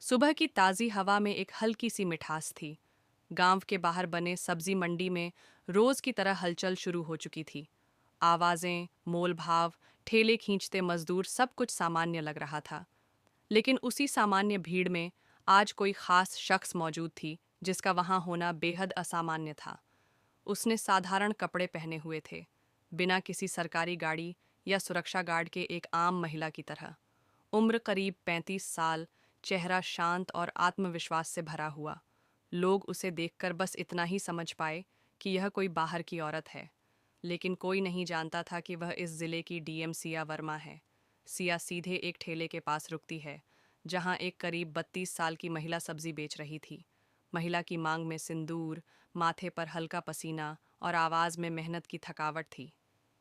सुबह की ताज़ी हवा में एक हल्की सी मिठास थी। गांव के बाहर बने सब्जी मंडी में रोज की तरह हलचल शुरू हो चुकी थी। आवाजें, मोलभाव, ठेले खींचते मजदूर, सब कुछ सामान्य लग रहा था। लेकिन उसी सामान्य भीड़ में आज कोई खास शख्स मौजूद थी जिसका वहां होना बेहद असामान्य था। उसने साधारण कपड़े पहने हुए थे, बिना किसी सरकारी गाड़ी या सुरक्षा गार्ड के, एक आम महिला की तरह। उम्र करीब 35 साल, चेहरा शांत और आत्मविश्वास से भरा हुआ। लोग उसे देखकर बस इतना ही समझ पाए कि यह कोई बाहर की औरत है, लेकिन कोई नहीं जानता था कि वह इस जिले की डीएम सिया वर्मा है। सिया सीधे एक ठेले के पास रुकती है, जहां एक करीब 32 साल की महिला सब्जी बेच रही थी। महिला की मांग में सिंदूर, माथे पर हल्का पसीना और आवाज में मेहनत की थकावट थी।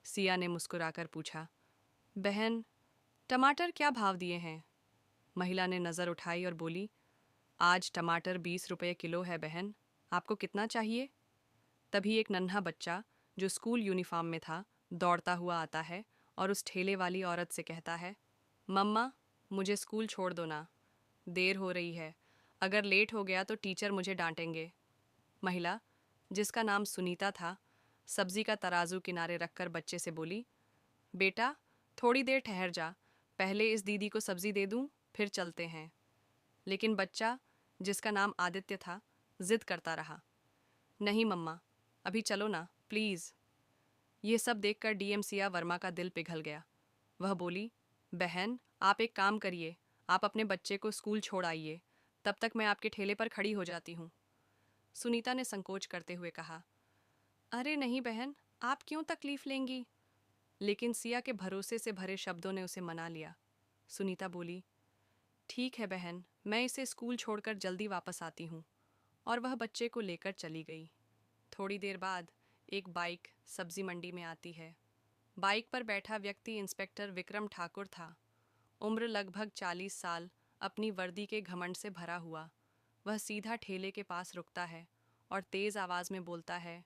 सिया ने मुस्कुराकर पूछा, बहन, टमाटर क्या भाव दिए हैं? महिला ने नज़र उठाई और बोली, आज टमाटर 20 रुपये किलो है बहन, आपको कितना चाहिए? तभी एक नन्हा बच्चा, जो स्कूल यूनिफॉर्म में था, दौड़ता हुआ आता है और उस ठेले वाली औरत से कहता है, मम्मा, मुझे स्कूल छोड़ दो ना, देर हो रही है, अगर लेट हो गया तो टीचर मुझे डांटेंगे। महिला, जिसका नाम सुनीता था, सब्जी का तराजू किनारे रखकर बच्चे से बोली, बेटा, थोड़ी देर ठहर जा, पहले इस दीदी को सब्जी दे दूं, फिर चलते हैं। लेकिन बच्चा, जिसका नाम आदित्य था, जिद करता रहा, नहीं मम्मा, अभी चलो ना, प्लीज़। ये सब देखकर डीएम सिया वर्मा का दिल पिघल गया। वह बोली, बहन, आप एक काम करिए, आप अपने बच्चे को स्कूल छोड़ आइए, तब तक मैं आपके ठेले पर खड़ी हो जाती हूँ। सुनीता ने संकोच करते हुए कहा, अरे नहीं बहन, आप क्यों तकलीफ लेंगी? लेकिन सिया के भरोसे से भरे शब्दों ने उसे मना लिया। सुनीता बोली, ठीक है बहन, मैं इसे स्कूल छोड़कर जल्दी वापस आती हूँ। और वह बच्चे को लेकर चली गई। थोड़ी देर बाद एक बाइक सब्जी मंडी में आती है। बाइक पर बैठा व्यक्ति इंस्पेक्टर विक्रम ठाकुर था। उम्र लगभग 40 साल, अपनी वर्दी के घमंड से भरा हुआ। वह सीधा ठेले के पास रुकता है और तेज आवाज में बोलता है,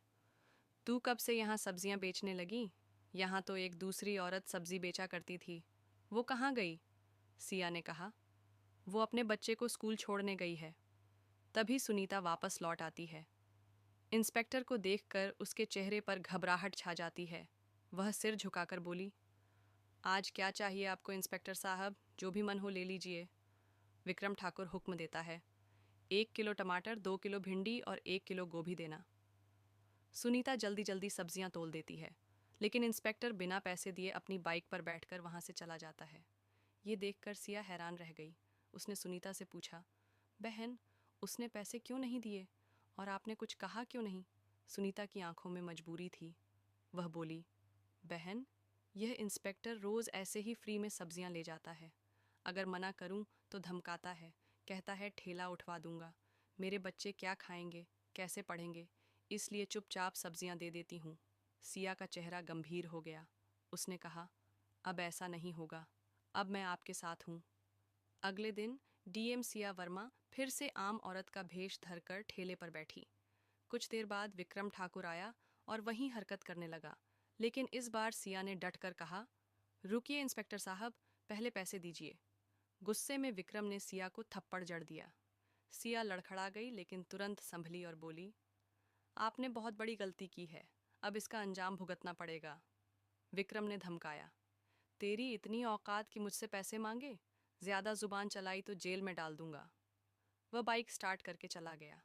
तू कब से यहाँ सब्जियाँ बेचने लगी? यहाँ तो एक दूसरी औरत सब्जी बेचा करती थी, वो कहाँ गई? सिया ने कहा, वो अपने बच्चे को स्कूल छोड़ने गई है। तभी सुनीता वापस लौट आती है। इंस्पेक्टर को देखकर उसके चेहरे पर घबराहट छा जाती है। वह सिर झुकाकर बोली, आज क्या चाहिए आपको इंस्पेक्टर साहब? जो भी मन हो ले लीजिए। विक्रम ठाकुर हुक्म देता है, 1 किलो टमाटर, 2 किलो भिंडी और 1 किलो गोभी देना। सुनीता जल्दी जल्दी सब्जियां तोल देती है, लेकिन इंस्पेक्टर बिना पैसे दिए अपनी बाइक पर बैठकर वहां से चला जाता है। ये देखकर सिया हैरान रह गई। उसने सुनीता से पूछा, बहन, उसने पैसे क्यों नहीं दिए और आपने कुछ कहा क्यों नहीं? सुनीता की आंखों में मजबूरी थी। वह बोली, बहन, यह इंस्पेक्टर रोज ऐसे ही फ्री में सब्जियां ले जाता है। अगर मना करूं तो धमकाता है, कहता है ठेला उठवा दूंगा। मेरे बच्चे क्या खाएंगे, कैसे पढ़ेंगे? इसलिए चुपचाप सब्जियां दे देती हूँ। सिया का चेहरा गंभीर हो गया। उसने कहा, अब ऐसा नहीं होगा, अब मैं आपके साथ हूँ। अगले दिन डीएम सिया वर्मा फिर से आम औरत का भेष धरकर ठेले पर बैठी। कुछ देर बाद विक्रम ठाकुर आया और वहीं हरकत करने लगा, लेकिन इस बार सिया ने डटकर कहा, रुकिए इंस्पेक्टर साहब, पहले पैसे दीजिए। गुस्से में विक्रम ने सिया को थप्पड़ जड़ दिया। सिया लड़खड़ा गई, लेकिन तुरंत संभली और बोली, आपने बहुत बड़ी गलती की है, अब इसका अंजाम भुगतना पड़ेगा। विक्रम ने धमकाया, तेरी इतनी औकात कि मुझसे पैसे मांगे? ज्यादा जुबान चलाई तो जेल में डाल दूंगा। वह बाइक स्टार्ट करके चला गया।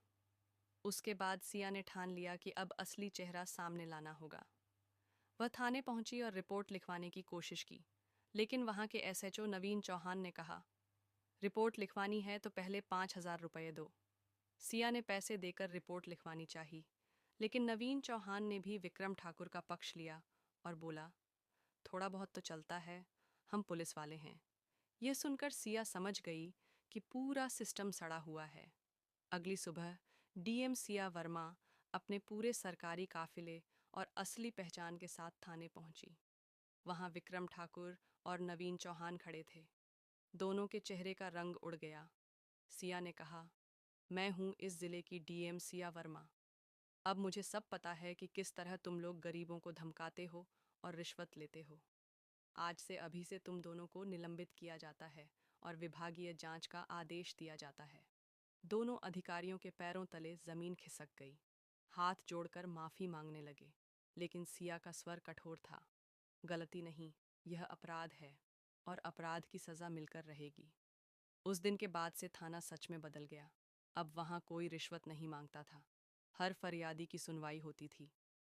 उसके बाद सिया ने ठान लिया कि अब असली चेहरा सामने लाना होगा। वह थाने पहुंची और रिपोर्ट लिखवाने की कोशिश की, लेकिन वहां के एसएचओ नवीन चौहान ने कहा, रिपोर्ट लिखवानी है तो पहले 5,000 रुपये दो। सिया ने पैसे देकर रिपोर्ट लिखवानी चाहिए, लेकिन नवीन चौहान ने भी विक्रम ठाकुर का पक्ष लिया और बोला, थोड़ा बहुत तो चलता है, हम पुलिस वाले हैं। यह सुनकर सिया समझ गई कि पूरा सिस्टम सड़ा हुआ है। अगली सुबह डीएम सिया वर्मा अपने पूरे सरकारी काफिले और असली पहचान के साथ थाने पहुंची। वहां विक्रम ठाकुर और नवीन चौहान खड़े थे। दोनों के चेहरे का रंग उड़ गया। सिया ने कहा, मैं हूं इस जिले की डीएम सिया वर्मा। अब मुझे सब पता है कि किस तरह तुम लोग गरीबों को धमकाते हो और रिश्वत लेते हो। आज से अभी से तुम दोनों को निलंबित किया जाता है और विभागीय जांच का आदेश दिया जाता है। दोनों अधिकारियों के पैरों तले जमीन खिसक गई। हाथ जोड़कर माफी मांगने लगे, लेकिन सिया का स्वर कठोर था। गलती नहीं, यह अपराध है, और अपराध की सजा मिलकर रहेगी। उस दिन के बाद से थाना सच में बदल गया। अब वहां कोई रिश्वत नहीं मांगता था। हर फरियादी की सुनवाई होती थी।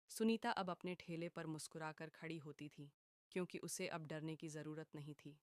सुनीता अब अपने ठेले पर मुस्कुराकर खड़ी होती थी, क्योंकि उसे अब डरने की जरूरत नहीं थी।